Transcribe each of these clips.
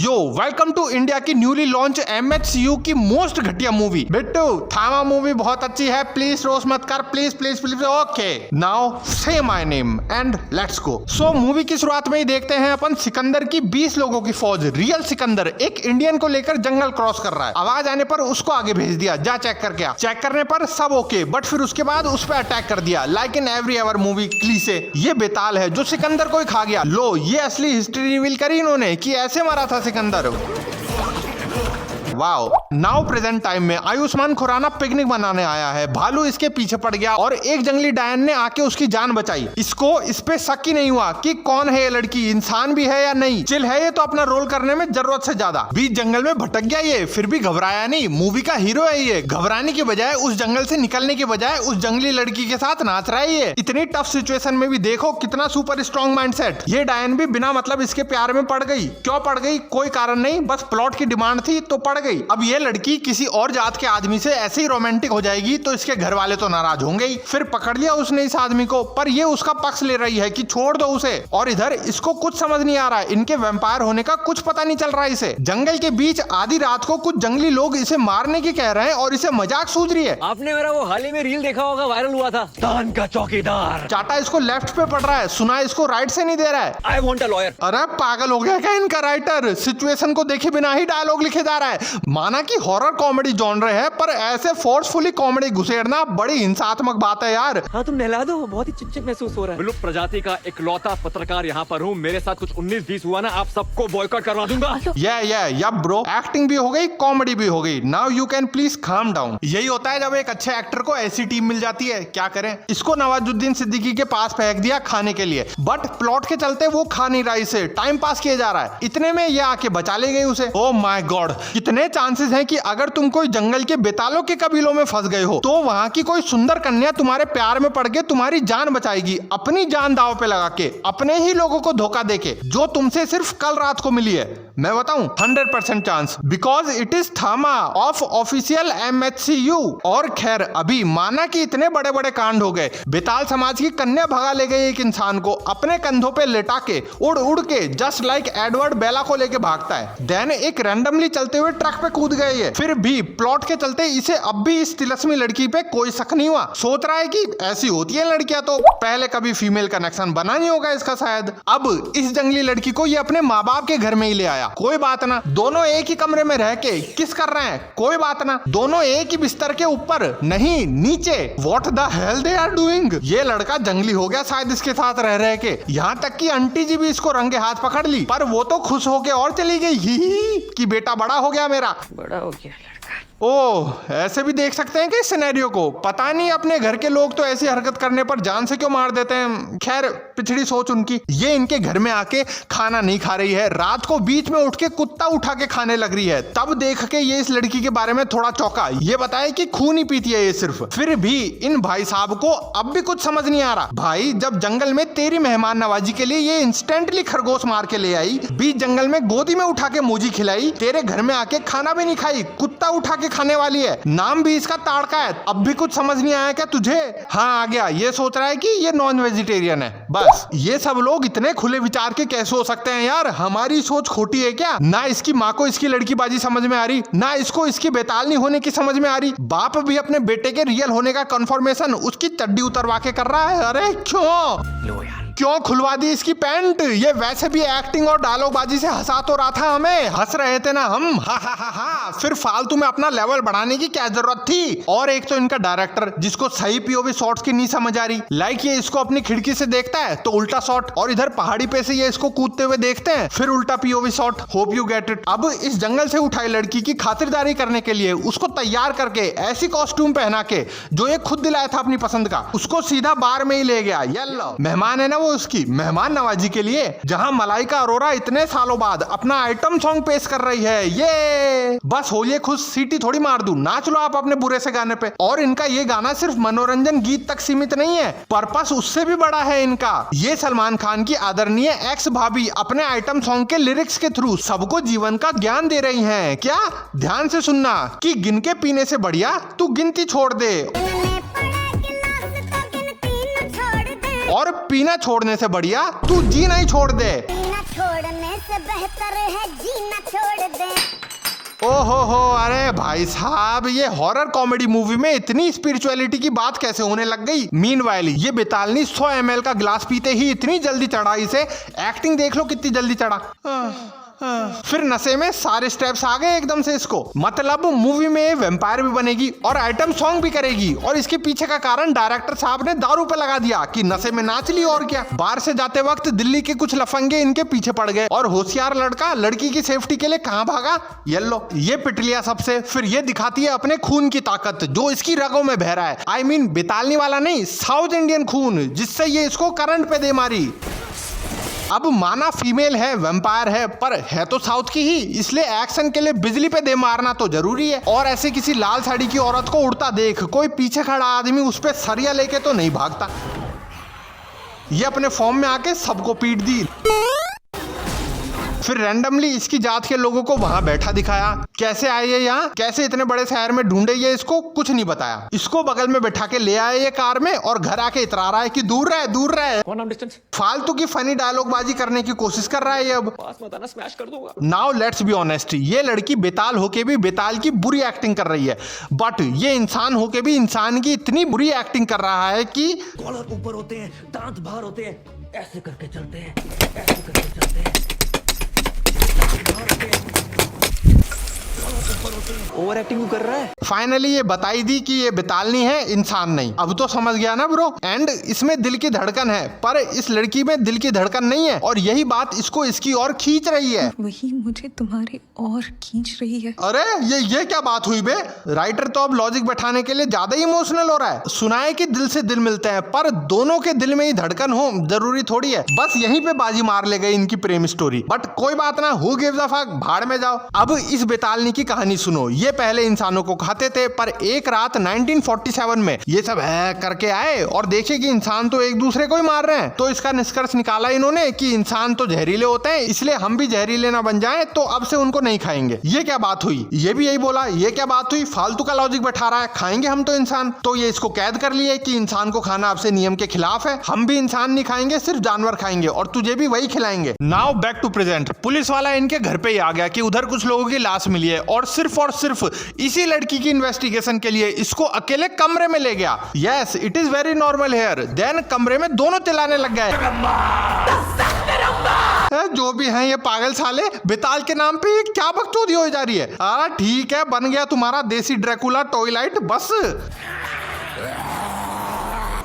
Yo welcome to India की newly launch MHCU की most घटिया मूवी। बिट्टू थामा मूवी बहुत अच्छी है, प्लीज रोस्ट मत कर, please please please. Okay now say my name and let's go. So movie की शुरुआत में ही देखते हैं अपन सिकंदर की 20 लोगों की फौज। रियल सिकंदर एक इंडियन को लेकर जंगल क्रॉस कर रहा है। आवाज आने पर उसको आगे भेज दिया, जा चेक करके आ। चेक करने पर सब ओके, बट फिर उसके बाद उस पर अटैक कर दिया like in every ever movie cliché. ये बेताल है जो सिकंदर को ही खा गया। लो ये असली हिस्ट्री रिवील करी इन्होंने कि ऐसे मरा था Sikandar. Wow. Now present time में आयुष्मान खुराना पिकनिक मनाने आया है। भालू इसके पीछे पड़ गया और एक जंगली डायन ने आके उसकी जान बचाई। इसको इस पे शक ही नहीं हुआ कि कौन है ये लड़की, इंसान भी है या नहीं। चिल है ये तो अपना रोल करने में जरूरत से ज्यादा। बीच जंगल में भटक गया ये, फिर भी घबराया नहीं। मूवी का हीरो है ये। घबराने की बजाय, उस जंगल से निकलने की बजाय उस जंगली लड़की के साथ नाच रहा है ये। इतनी टफ सिचुएशन में भी देखो कितना सुपर स्ट्रॉन्ग माइंडसेट। ये डायन भी बिना मतलब इसके प्यार में पड़ गई। क्यों पड़ गई कोई कारण नहीं, बस प्लॉट की डिमांड थी तो पड़ गई। अब ये लड़की किसी और जात के आदमी से ऐसे ही रोमांटिक हो जाएगी तो इसके घर वाले तो नाराज होंगे ही। फिर पकड़ लिया उसने इस आदमी को, पर ये उसका पक्ष ले रही है कि छोड़ दो उसे। और इधर इसको कुछ समझ नहीं आ रहा है, इनके वैम्पायर होने का कुछ पता नहीं चल रहा है इसे। जंगल के बीच आधी रात को कुछ जंगली लोग इसे मारने की कह रहे हैं और इसे मजाक सूझ रही है। आपने मेरा वो हाल ही में रील देखा होगा, वायरल हुआ था, दान का चौकीदार। चाटा इसको लेफ्ट पे पड़ रहा है, सुना इसको राइट से नहीं दे रहा है। I want a lawyer. अरे पागल हो गया क्या इनका राइटर, सिचुएशन को देखे बिना ही डायलॉग लिखे जा रहा है। माना कि हॉरर कॉमेडी जॉनर है, पर ऐसे फोर्सफुली कॉमेडी घुसेड़ना बड़ी हिंसात्मक बात है यार। हाँ तुम नहला दो, बहुत ही चिपचिप महसूस हो रहा है। विलुप्त प्रजाति का इकलौता पत्रकार यहाँ पर हूँ, मेरे साथ कुछ 19-20 हुआ ना, आप सबको बॉयकॉट करवा दूंगा। या ब्रो, एक्टिंग भी हो गई, कॉमेडी भी हो गई। Now you can please calm down. यही होता है जब एक अच्छे एक्टर को ऐसी टीम मिल जाती है। क्या करें, इसको नवाजुद्दीन सिद्दीकी के पास फेंक दिया खाने के लिए, बट प्लॉट के चलते वो खा नहीं रहा, इसे टाइम पास किया जा रहा है। इतने में ये आके बचा ले गई उसे। ओ माय गॉड, कितने चांसेस हैं कि अगर तुम कोई जंगल के बेतालों के कबीलों में फंस गए हो तो वहां की कोई सुंदर कन्या तुम्हारे प्यार में पड़ के तुम्हारी जान बचाएगी, अपनी जान दांव पे लगा के, अपने ही लोगों को धोखा देके, जो तुमसे सिर्फ कल रात को मिली है। मैं बताऊं 100% चांस, बिकॉज इट इज थामा ऑफ ऑफिशियल MHCU। और खैर अभी माना कि इतने बड़े बड़े कांड हो गए, बेताल समाज की कन्या भगा ले गई एक इंसान को, अपने कंधों पे लेटा के उड़ उड़ के जस्ट लाइक एडवर्ड बेला को लेके भागता है। देन एक रैंडमली चलते हुए ट्रक पे कूद गए ये। फिर भी प्लॉट के चलते इसे अब भी इस तिलस्मी लड़की पे कोई शक नहीं हुआ। सोच रहा है कि ऐसी होती है लड़कियां, तो पहले कभी फीमेल कनेक्शन बना नहीं होगा इसका शायद। अब इस जंगली लड़की को ये अपने माँ बाप के घर में ही ले आया। कोई बात ना, दोनों एक ही कमरे में रह के किस कर रहे हैं, कोई बात ना। दोनों एक ही बिस्तर के ऊपर नहीं नीचे। What the hell they are doing. ये लड़का जंगली हो गया शायद इसके साथ रह रह के। यहाँ तक कि आंटी जी भी इसको रंगे हाथ पकड़ ली, पर वो तो खुश होके और चली गई ही कि बेटा बड़ा हो गया मेरा। बड़ा हो गया लड़का। ओह, ऐसे भी देख सकते हैं कि इस सिनेरियो को। पता नहीं अपने घर के लोग तो ऐसी हरकत करने पर जान से क्यों मार देते हैं। खैर पिछड़ी सोच उनकी। ये इनके घर में आके खाना नहीं खा रही है, रात को बीच में उठ के कुत्ता उठा के खाने लग रही है। तब देख के ये इस लड़की के बारे में थोड़ा चौंका। ये बताए कि खून ही पीती है ये सिर्फ। फिर भी इन भाई साहब को अब भी कुछ समझ नहीं आ रहा। भाई जब जंगल में तेरी मेहमान नवाजी के लिए ये इंस्टेंटली खरगोश मार के ले आई, बीच जंगल में गोदी में उठा के मोजी खिलाई, तेरे घर में आके खाना भी नहीं खाई, कुत्ता उठा के खाने वाली है, नाम भी इसका ताड़का है। अब भी कुछ समझ नहीं आया क्या तुझे? हाँ आ गया, ये सोच रहा है कि ये नॉन वेजिटेरियन है। बस ये सब लोग इतने खुले विचार के कैसे हो सकते हैं यार? हमारी सोच खोटी है क्या? ना इसकी माँ को इसकी लड़की बाजी समझ में आ रही, ना इसको इसकी बेतालनी होने की समझ में आ रही। बाप भी अपने बेटे के रियल होने का कंफर्मेशन उसकी चड्डी उतरवा के कर रहा है। अरे क्यों लो यार, क्यों खुलवा दी इसकी पैंट? ये वैसे भी एक्टिंग और डायलॉगबाजी से हंसा तो रहा था हमें, हंस रहे थे ना हम, हा हा हा हा। फिर फालतू में अपना लेवल बढ़ाने की क्या जरूरत थी? और एक तो इनका डायरेक्टर जिसको सही POV शॉट्स की नहीं समझ आ रही। लाइक ये इसको अपनी खिड़की से देखता है तो उल्टा शॉट, और इधर पहाड़ी पे से ये इसको कूदते हुए देखते हैं फिर उल्टा POV shot. Hope you get it. अब इस जंगल से उठाई लड़की की खातिरदारी करने के लिए उसको तैयार करके ऐसी कॉस्ट्यूम पहना के जो ये खुद दिलाया था अपनी पसंद का, उसको सीधा बार में ही ले गया। येलो मेहमान है ना वो उसकी मेहमान नवाजी के लिए, जहां मलाइका अरोरा इतने सालों बाद अपना आइटम सॉन्ग पेश कर रही है। ये बस होलिए खुश, सीटी थोड़ी मार दूं, नाच लो आप अपने बुरे से गाने पे। और इनका ये गाना सिर्फ मनोरंजन गीत तक सीमित नहीं है, पर्पस उससे भी बड़ा है इनका। ये सलमान खान की आदरणीय एक्स भाभी अपने आइटम सॉन्ग के लिरिक्स के थ्रू सबको जीवन का ज्ञान दे रही हैं। क्या? ध्यान से सुनना कि गिन के पीने से बढ़िया तू गिनती छोड़ दे, और पीना छोड़ने से बढ़िया तू जीना ही छोड़ दे। छोड़ने से बेहतर है जीना छोड़ दे। ओहो, अरे भाई साहब, ये हॉरर कॉमेडी मूवी में इतनी स्पिरिचुअलिटी की बात कैसे होने लग गई। मीनवाइल ये बेतालनी 100 ml का गिलास पीते ही इतनी जल्दी चढ़ा, इसे एक्टिंग देख लो कितनी जल्दी चढ़ा। फिर नशे में सारे स्टेप्स आ गए एकदम से इसको। मतलब मूवी में वैम्पायर भी बनेगी और आइटम सॉन्ग भी करेगी, और इसके पीछे का कारण डायरेक्टर साहब ने दारू पे लगा दिया कि नशे में नाच ली। और क्या, बाहर से जाते वक्त दिल्ली के कुछ लफंगे इनके पीछे पड़ गए और होशियार लड़का लड़की की सेफ्टी के लिए कहां भागा, येलो ये पिट लिया सबसे। फिर ये दिखाती है अपने खून की ताकत जो इसकी रगों में बह रहा है। I mean, बेतालनी वाला नहीं, साउथ इंडियन खून, जिससे ये इसको करंट पे दे मारी। अब माना फीमेल है, वैम्पायर है, पर है तो साउथ की ही, इसलिए एक्शन के लिए बिजली पे दे मारना तो जरूरी है। और ऐसे किसी लाल साड़ी की औरत को उड़ता देख कोई पीछे खड़ा आदमी उस पे सरिया लेके तो नहीं भागता। ये अपने फॉर्म में आके सबको पीट दी। फिर रैंडमली इसकी जात के लोगों को वहां बैठा दिखाया। कैसे आए ये यहाँ, कैसे इतने बड़े शहर में ढूंढे, ये इसको कुछ नहीं बताया। इसको बगल में बैठा के ले आए ये कार में और घर आके इतरा रहा है कि दूर रहे दूर रहे। कौन नाम डिस्टेंस? फालतू की फनी डायलॉग बाजी करने की कोशिश कर रहा है ये। अब पास मत आना, स्मैश कर दूंगा। नाउ लेट्स बी ऑनेस्ट, ये लड़की बेताल होके भी बेताल की बुरी एक्टिंग कर रही है, बट ये इंसान होके भी इंसान की इतनी बुरी एक्टिंग कर रहा है कि कॉलर ऊपर होते हैं, दांत बाहर होते हैं, ऐसे करके चलते हैं, ऐसे करके चलते हैं। ओवर एक्टिंग कर रहा है। फाइनली ये बताई दी कि ये बेतालनी है, इंसान नहीं। अब तो समझ गया ना ब्रो। एंड इसमें दिल की धड़कन है, पर इस लड़की में दिल की धड़कन नहीं है, और यही बात इसको इसकी ओर खींच रही है। वही मुझे तुम्हारे और खींच रही है। अरे ये क्या बात हुई बे। राइटर तो अब लॉजिक बैठाने के लिए ज्यादा ही इमोशनल हो रहा है। सुनाए कि दिल से दिल मिलते हैं, पर दोनों के दिल में ही धड़कन हो जरूरी थोड़ी है। बस यहीं पे बाजी मार ले गई इनकी प्रेम स्टोरी। बट कोई बात ना, हु गिव्स अ फक, भाड़ में जाओ। अब इस बेतालनी की कहानी सुनो। ये पहले इंसानों को खाते थे, पर एक रात 1947 में ये सब है करके आए और देखे कि इंसान तो एक दूसरे को ही मार रहे हैं। तो इसका निष्कर्ष निकाला इन्होंने कि इंसान तो जहरीले होते हैं, इसलिए हम भी जहरीले ना बन जाएं, तो अब से उनको नहीं खाएंगे। ये क्या बात हुई, ये भी यही बोला, ये क्या बात हुई, फालतू का लॉजिक बैठा रहा है, खाएंगे हम तो इंसान। तो ये इसको कैद कर लिए कि इंसान को खाना अब से नियम के खिलाफ है, हम भी इंसान नहीं खाएंगे, सिर्फ जानवर खाएंगे, और तुझे भी वही खिलाएंगे। Now back to present. Police वाला इनके घर पे ही आ गया कि उधर कुछ लोगों की लाश मिली है, और सिर्फ इसी लड़की की इन्वेस्टिगेशन के लिए इसको अकेले कमरे में ले गया। Yes, it is very normal here. Then कमरे में दोनों चिल्लाने लग गए। जो भी हैं ये पागल साले, बेताल के नाम पे ये क्या बकचोदी हो जा रही है। ठीक है, बन गया तुम्हारा देसी ड्रैकुला टॉयलाइट बस।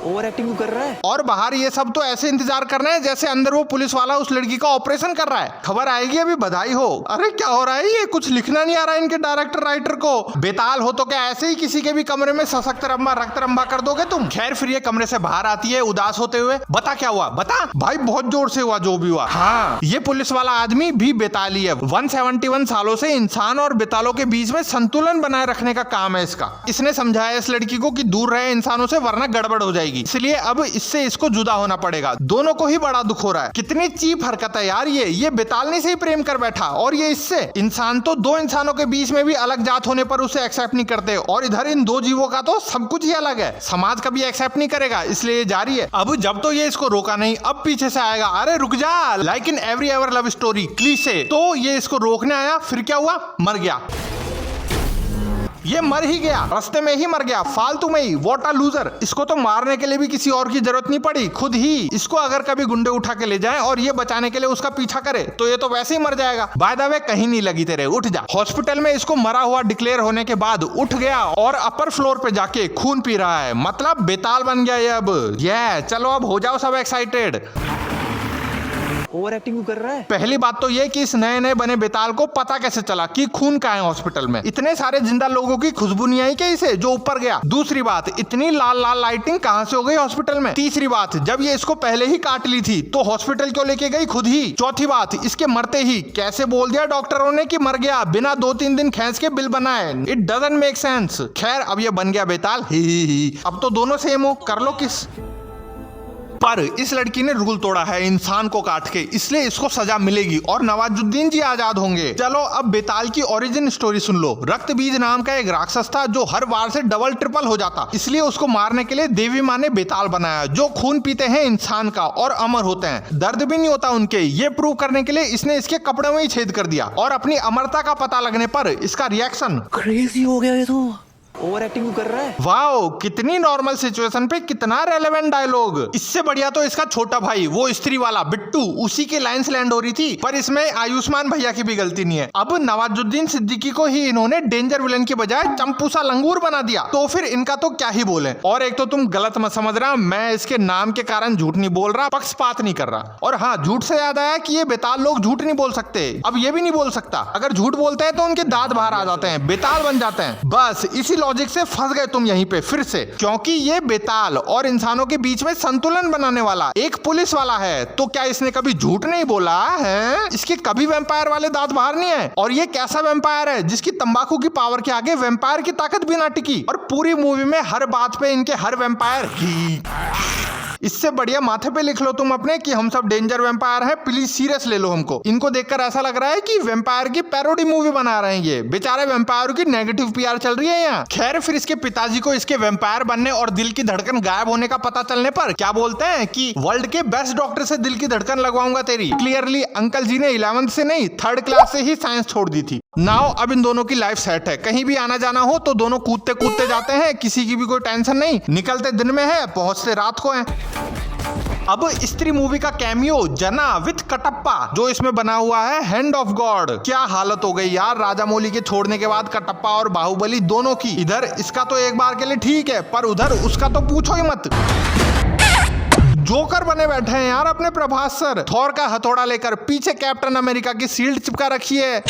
ओवर एक्टिंग कर रहा है। और बाहर ये सब तो ऐसे इंतजार कर रहे हैं जैसे अंदर वो पुलिस वाला उस लड़की का ऑपरेशन कर रहा है। खबर आएगी अभी, बधाई हो। अरे क्या हो रहा है, ये कुछ लिखना नहीं आ रहा है इनके डायरेक्टर राइटर को। बेताल हो तो क्या ऐसे ही किसी के भी कमरे में सशक्त रंबा रक्त रंबा कर दोगे तुम। खैर, फिर ये कमरे से बाहर आती है उदास होते हुए। बता क्या हुआ, बता भाई। बहुत जोर से हुआ जो भी हुआ। हाँ, ये पुलिस वाला आदमी भी बेताली है। 171 सालों से इंसान और बेतालों के बीच में संतुलन बनाए रखने का काम है इसका। इसने समझाया इस लड़की को कि दूर रहे इंसानों से, वरना गड़बड़ हो जाएगी, इसलिए अब इससे इसको जुदा होना पड़ेगा। दोनों को ही बड़ा दुख हो रहा है। कितनी चीप हरकत है यार ये बेतालनी से ही प्रेम कर बैठा, और ये इससे। इंसान तो दो इंसानों के बीच में भी अलग जात होने पर उसे एक्सेप्ट नहीं करते, और इधर इन दो जीवों का तो सब कुछ ही अलग है। समाज कभी एक्सेप्ट नहीं करेगा, इसलिए ये जारी है। अब जब तो ये इसको रोका नहीं, अब पीछे से आएगा, अरे रुक जा, like in every ever love story cliché. तो ये इसको रोकने आया, फिर क्या हुआ, मर गया। ये मर ही गया, रास्ते में ही मर गया, फालतू में ही। What a loser. इसको तो मारने के लिए भी किसी और की जरूरत नहीं पड़ी, खुद ही इसको अगर कभी गुंडे उठा के ले जाएं और ये बचाने के लिए उसका पीछा करे तो ये तो वैसे ही मर जाएगा। बाय द वे, कहीं नहीं लगी तेरे, उठ जा। हॉस्पिटल में इसको मरा हुआ डिक्लेयर होने के बाद उठ गया और अपर फ्लोर पे जाके खून पी रहा है। मतलब बेताल बन गया ये अब। ये चलो अब हो जाओ सब एक्साइटेड। ओवर एक्टिंग कर रहा है। पहली बात तो ये कि इस नए नए बने बेताल को पता कैसे चला कि खून का है हॉस्पिटल में। इतने सारे जिंदा लोगों की खुशबू नहीं आई क्या इसे जो ऊपर गया। दूसरी बात, इतनी लाल लाल लाइटिंग कहां से हो गई हॉस्पिटल में। तीसरी बात, जब ये इसको पहले ही काट ली थी तो हॉस्पिटल क्यों लेके गई खुद ही। चौथी बात, इसके मरते ही कैसे बोल दिया डॉक्टरों ने कि मर गया, बिना 2-3 दिन खींच के बिल बनाए। It doesn't make sense. खैर, अब ये बन गया बेताल। ही। अब तो दोनों सेम हो, कर लो किस। पर इस लड़की ने रूल तोड़ा है इंसान को काट के, इसलिए इसको सजा मिलेगी और नवाजुद्दीन जी आजाद होंगे। चलो अब बेताल की ओरिजिन स्टोरी सुन लो। रक्तबीज नाम का एक राक्षस था जो हर बार से डबल ट्रिपल हो जाता, इसलिए उसको मारने के लिए देवी माँ ने बेताल बनाया जो खून पीते हैं इंसान का और अमर होते हैं, दर्द भी नहीं होता उनके। ये प्रूव करने के लिए इसने इसके कपड़े में ही छेद कर दिया और अपनी अमरता का पता लगने पर इसका रिएक्शन क्रेजी हो गया ये तो, ओवर एक्टिंग कर रहा है। वाओ, कितनी नॉर्मल सिचुएशन पे कितना रेलेवेंट डायलॉग। इससे बढ़िया तो इसका छोटा भाई वो स्त्री वाला बिट्टू, उसी की लाइंस लैंड हो रही थी। पर इसमें आयुष्मान भैया की भी गलती नहीं है। अब नवाजुद्दीन सिद्दीकी को ही इन्होंने डेंजर विलन की बजाय चंपूसा लंगूर बना दिया, तो फिर इनका तो क्या ही बोले। और एक तो तुम गलत मत समझना, मैं इसके नाम के कारण झूठ नहीं बोल रहा, पक्षपात नहीं कर रहा। और हाँ, झूठ से याद आया कि ये बेताल लोग झूठ नहीं बोल सकते। अब ये भी नहीं बोल सकता, अगर झूठ बोलते हैं तो उनके दांत बाहर आ जाते हैं, बेताल बन जाते हैं। बस इसी लॉजिक से फंस गए तुम यहीं पे फिर से, क्योंकि ये बेताल और इंसानों के बीच में संतुलन बनाने वाला एक पुलिस वाला है। तो क्या इसने कभी झूठ नहीं बोला है? इसके कभी वैम्पायर वाले दांत बाहर नहीं है। और ये कैसा वैम्पायर है जिसकी तंबाकू की पावर के आगे वैम्पायर की ताकत भी ना टिकी। और पूरी मूवी में हर बात पे इनके हर वैम्पायर ही। इससे बढ़िया माथे पे लिख लो तुम अपने कि हम सब डेंजर वैम्पायर हैं, प्लीज सीरियस ले लो हमको। इनको देखकर ऐसा लग रहा है कि वैम्पायर की पैरोडी मूवी बना रहे हैं ये। बेचारे वैम्पायर की नेगेटिव पीआर चल रही है यहाँ। खैर, फिर इसके पिताजी को इसके वैम्पायर बनने और दिल की धड़कन गायब होने का पता चलने पर क्या बोलते हैं कि वर्ल्ड के बेस्ट डॉक्टर से दिल की धड़कन लगवाऊंगा तेरी। क्लियरली अंकल जी ने 11th से नहीं 3rd क्लास से ही साइंस छोड़ दी थी। नाउ अब इन दोनों की लाइफ सेट है, कहीं भी आना जाना हो तो दोनों कूदते कूदते जाते हैं, किसी की भी कोई टेंशन नहीं। निकलते दिन में है, पहुंचते रात को है। अब स्त्री मूवी का कैमियो जना विथ कटप्पा जो इसमें बना हुआ है हैंड ऑफ गॉड। क्या हालत हो गई यार राजामौली के छोड़ने के बाद कटप्पा और बाहुबली दोनों की। इधर इसका तो एक बार के लिए ठीक है, पर उधर उसका तो पूछो ही मत। जोकर बने बैठे हैं यार अपने प्रभास सर। थॉर का हथौड़ा लेकर पीछे कैप्टन अमेरिका की शील्ड चिपका रखी है।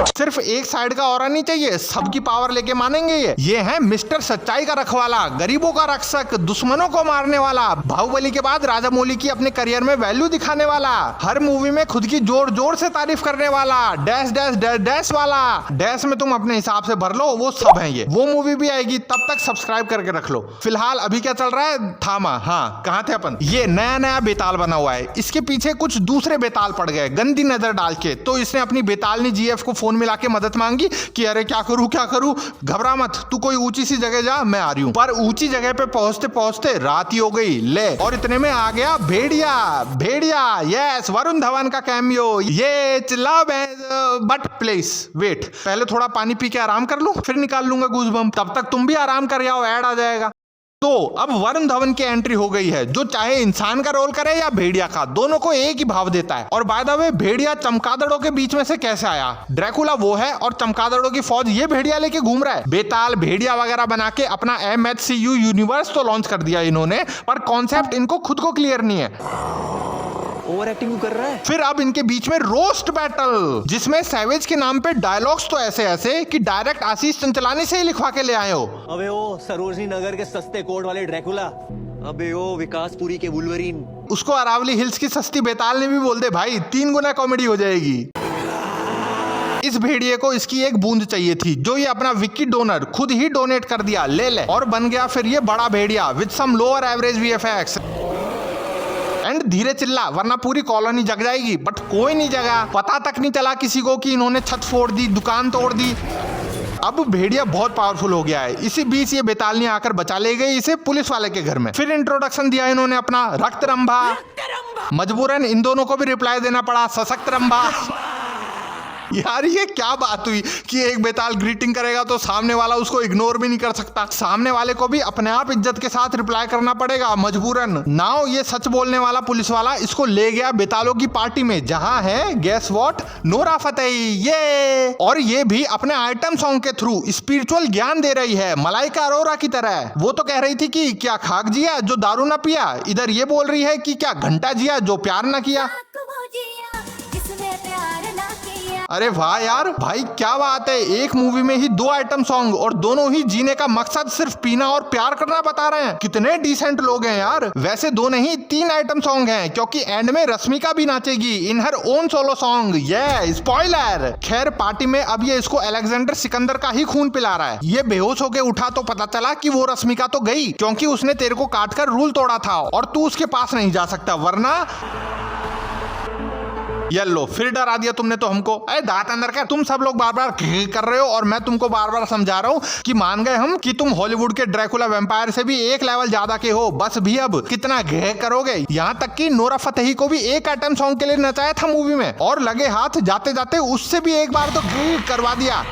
सिर्फ एक साइड का ऑरा नहीं चाहिए, सबकी पावर लेके मानेंगे ये है मिस्टर सच्चाई का रखवाला, गरीबों का रक्षक, दुश्मनों को मारने वाला। बाहुबली के बाद राजामौली की अपने करियर में वैल्यू दिखाने वाला, हर मूवी में खुद की जोर जोर से तारीफ करने वाला, डैश डैश डैश डैश वाला। डैश में तुम अपने हिसाब से भर लो, वो सब है ये। वो मूवी भी आएगी, तब तक सब्सक्राइब करके रख लो। फिलहाल अभी क्या चल रहा है, थामा। हाँ, कहाँ थे अपन। ये नया नया बेताल बना हुआ है, इसके पीछे कुछ दूसरे बेताल पड़ गए गंदी नजर डाल के। तो इसने अपनी बेतालनी जीएफ को फोन मिला के मदद मांगी कि अरे क्या करूं क्या करूं। घबरा मत, तू कोई ऊंची सी जगह जा, मैं आ रही हूं। पर ऊंची जगह पे पहुंचते पहुंचते रात ही हो गई ले। और इतने में आ गया भेड़िया। भेड़िया, यस, वरुण धवन का कैमियो। ये चिल्ला बट प्लीज वेट, पहले थोड़ा पानी पी के आराम कर लूं, फिर निकाल लूंगा गूज़बम्प। तब तक तुम भी आराम कर जाओ, ऐड आ जाएगा। तो अब वरुण धवन की एंट्री हो गई है, जो चाहे इंसान का रोल करे या भेड़िया का, दोनों को एक ही भाव देता है। और बाय द वे, भेड़िया चमगादड़ों के बीच में से कैसे आया? ड्रैकुला वो है और चमगादड़ों की फौज ये भेड़िया लेके घूम रहा है। बेताल भेड़िया वगैरह बना के अपना MHCU यूनिवर्स तो लॉन्च कर दिया इन्होंने, पर कॉन्सेप्ट इनको खुद को क्लियर नहीं है। ओवर एक्टिंग कर रहा है। फिर अब इनके बीच में रोस्ट बैटल, जिसमें सैवेज के नाम पे डायलॉग्स तो ऐसे ऐसे कि डायरेक्ट आशीष चंचलानी से ही लिखवा के ले आए हो। अबे ओ सरोजनी नगर के सस्ते कोट वाले ड्रैकुला, अबे ओ विकासपुरी के वुल्वरीन। उसको अरावली हिल्स की सस्ती बेताल ने भी बोल दे भाई, 3 गुना कॉमेडी हो जाएगी। इस भेड़िए को इसकी एक बूंद चाहिए थी, जो ये अपना विक्की डोनर खुद ही डोनेट कर दिया, ले और बन गया फिर ये बड़ा भेड़िया with some lower average VFX। And धीरे चिल्ला वरना पूरी कॉलोनी जग जाएगी। बट कोई नहीं जगा, पता तक नहीं चला किसी को कि इन्होंने छत फोड़ दी, दुकान तोड़ दी। अब भेड़िया बहुत पावरफुल हो गया है। इसी बीच ये बेतालनी आकर बचा ले गई इसे पुलिस वाले के घर में। फिर इंट्रोडक्शन दिया इन्होंने अपना रक्त रंभा। मजबूरन इन दोनों को भी रिप्लाई देना पड़ा सशक्त रंभा। यार ये क्या बात हुई कि एक बेताल ग्रीटिंग करेगा तो सामने वाला उसको इग्नोर भी नहीं कर सकता, सामने वाले को भी अपने आप इज्जत के साथ रिप्लाई करना पड़ेगा मजबूरन। नाउ ये सच बोलने वाला पुलिस वाला इसको ले गया बेतालों की पार्टी में, जहां है गेस व्हाट, नूरा फतेही। ये और ये भी अपने आइटम सॉन्ग के थ्रू स्पिरिचुअल ज्ञान दे रही है मलाइका अरोरा की तरह। वो तो कह रही थी कि क्या खाक जिया जो दारू ना पिया, इधर ये बोल रही है कि क्या घंटा जिया जो प्यार ना किया। इसने प्यार ना किया। अरे वाह यार, भाई क्या बात है, एक मूवी में ही 2 आइटम सॉन्ग और दोनों ही जीने का मकसद सिर्फ पीना और प्यार करना बता रहे हैं। कितने डिसेंट लोग हैं यार। वैसे 2 नहीं 3 आइटम सॉन्ग हैं, क्योंकि एंड में रश्मिका भी नाचेगी इन हर ओन सोलो सॉन्ग। ये स्पॉइलर। खैर पार्टी में अब ये इसको अलेक्जेंडर सिकंदर का ही खून पिला रहा है। ये बेहोश होके उठा तो पता चला कि वो रश्मिका तो गई, क्योंकि उसने तेरे को काटकर रूल तोड़ा था और तू उसके पास नहीं जा सकता, वरना येलो। फिर डरा दिया तुमने तो हमको। अरे दांत अंदर कर, तुम सब लोग बार बार कर रहे हो और मैं तुमको बार बार समझा रहा हूँ कि मान गए हम कि तुम हॉलीवुड के ड्रैकुला वैम्पायर से भी एक लेवल ज्यादा के हो। बस भी अब कितना घे करोगे। यहाँ तक कि नोरा फतेही को भी एक आइटम सॉन्ग के लिए नचाया था मूवी में और लगे हाथ जाते जाते उससे भी एक बार तो करवा दिया।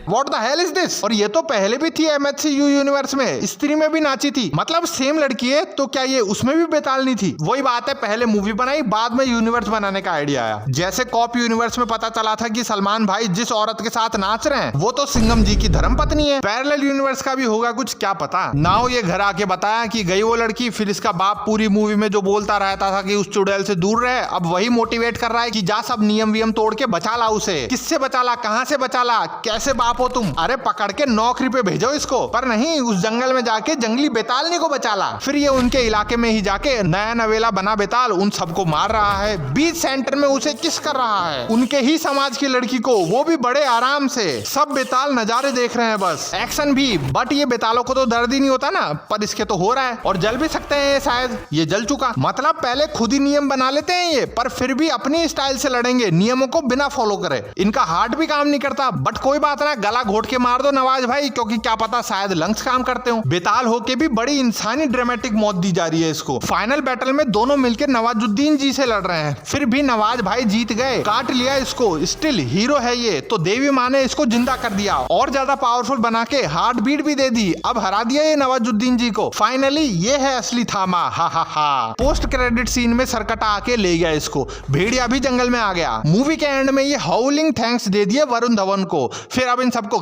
What the hell is this? और ये तो पहले भी थी MHCU यूनिवर्स में, स्त्री में भी नाची थी। मतलब सेम लड़की है तो क्या ये उसमें भी बेतालनी थी? वही बात है, पहले मूवी बनाई बाद में यूनिवर्स बनाने का आइडिया आया। जैसे कॉप यूनिवर्स में पता चला था कि सलमान भाई जिस औरत के साथ नाच रहे हैं वो तो सिंघम जी की धर्मपत्नी है। पैरेलल यूनिवर्स का भी होगा कुछ, क्या पता। नाउ ये घर आके बताया कि गई वो लड़की, फिर इसका बाप पूरी मूवी में जो बोलता रहता था कि उस चुड़ैल से दूर रहे, अब वही मोटिवेट कर रहा है कि जा सब नियम वियम तोड़ के बचा ला उसे। किससे बचा ला, कहां से बचा ला, कैसे बाप हो तुम? अरे पकड़ के नौकरी पे भेजो इसको। पर नहीं, उस जंगल में जाके जंगली बेतालनी को बचा ला। फिर ये उनके इलाके में ही जाके नया नवेला बना बेताल उन सबको मार रहा है। बीच सेंटर में उसे किस कर रहा है, उनके ही समाज की लड़की को, वो भी बड़े आराम से। सब बेताल नजारे देख रहे हैं, बस एक्शन भी। बट ये बेतालों को तो दर्द ही नहीं होता ना, पर इसके तो हो रहा है और जल भी सकते हैं शायद। ये जल चुका, मतलब पहले खुद ही नियम बना लेते हैं ये, पर फिर भी अपनी स्टाइल से लड़ेंगे, नियमों को बिना फॉलो करे। इनका हार्ट भी काम नहीं करता, बट कोई बात ना, गला घोट के मार दो नवाज भाई, क्योंकि क्या पता शायद लंग्स काम करते हो। बेताल होके भी बड़ी इंसानी ड्रामेटिक मौत दी जा रही है इसको। फाइनल बैटल में दोनों मिलकर नवाजुद्दीन जी से लड़ रहे हैं, फिर भी नवाज भाई जीत गए, काट लिया इसको। स्टिल हीरो है ये तो, देवी माँ ने इसको जिंदा कर दिया और ज्यादा पावरफुल बना के हार्ट बीट भी दे दी। अब हरा दिया ये नवाजुद्दीन जी को। फाइनली ये है असली थामा। हा हा हा। पोस्ट क्रेडिट सीन में सरकटा आके ले गया इसको, भेड़िया भी जंगल में आ गया। मूवी के एंड में ये हाउलिंग थैंक्स दे दिए वरुण धवन को। फिर अब इन सबको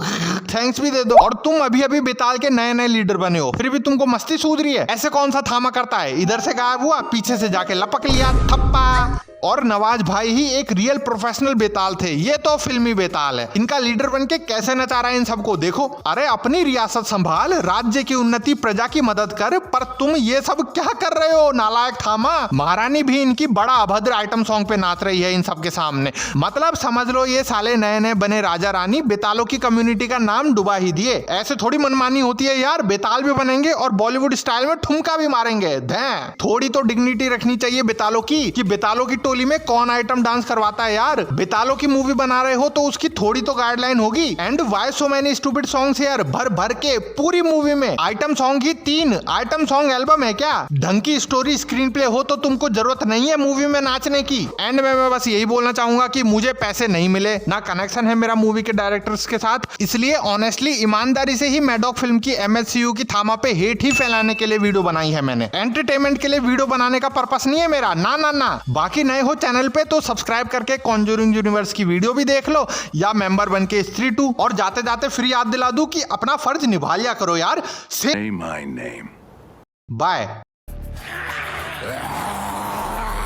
थैंक्स भी दे दो। और तुम अभी अभी बेताल के नए नए लीडर बने हो, फिर भी तुमको मस्ती सूझ रही है। ऐसे कौन सा थामा करता है, इधर से गायब हुआ, पीछे से जाके लपक लिया, थप्पा। और नवाज भाई ही एक रियल प्रोफेशनल बेताल थे, ये तो फिल्मी बेताल है। इनका लीडर बनके कैसे नचा रहा है इन सबको, देखो। अरे अपनी रियासत संभाल, राज्य की उन्नति, प्रजा की मदद कर, पर तुम ये सब क्या कर रहे हो नालायक थामा। महारानी भी इनकी बड़ा अभद्र आइटम सॉन्ग पे नाच रही है इन सबके सामने। मतलब समझ लो ये साले नए नए बने राजा रानी बेतालों की कम्युनिटी का नाम डुबा ही दिए। ऐसे थोड़ी मनमानी होती है यार, बेताल भी बनेंगे और बॉलीवुड स्टाइल में ठुमका भी मारेंगे। थोड़ी तो डिग्निटी रखनी चाहिए बेतालों की, कि बेतालों की टोली में कौन आइटम डांस करवाता है यार। बेतालों की मूवी बना रहे हो तो उसकी थोड़ी तो गाइडलाइन होगी। And why so many stupid songs यार, भर भर के पूरी मूवी में आइटम सॉन्ग ही 3 आइटम सॉन्ग एल्बम है क्या? ढंग की स्टोरी स्क्रीन प्ले हो तो तुमको जरूरत नहीं है मूवी में नाचने की। एंड में मैं बस यही बोलना चाहूंगा कि मुझे पैसे नहीं मिले, ना कनेक्शन है मेरा मूवी के डायरेक्टर्स के साथ, इसलिए ऑनेस्टली ईमानदारी से ही मैडॉक फिल्म की MHCU की थामा पे हेट ही फैलाने के लिए वीडियो बनाई है मैंने। एंटरटेनमेंट के लिए वीडियो बनाने का पर्पस नहीं है मेरा, ना ना ना। बाकी नए हो चैनल पे तो सब्सक्राइब करके कॉन्जूरिंग यूनिवर्स की वीडियो भी देख लो, या मेंबर बन के स्त्री 2। और जाते जाते फिर याद दिला दूं कि अपना फर्ज निभा लिया करो यार। Say my name. बाय।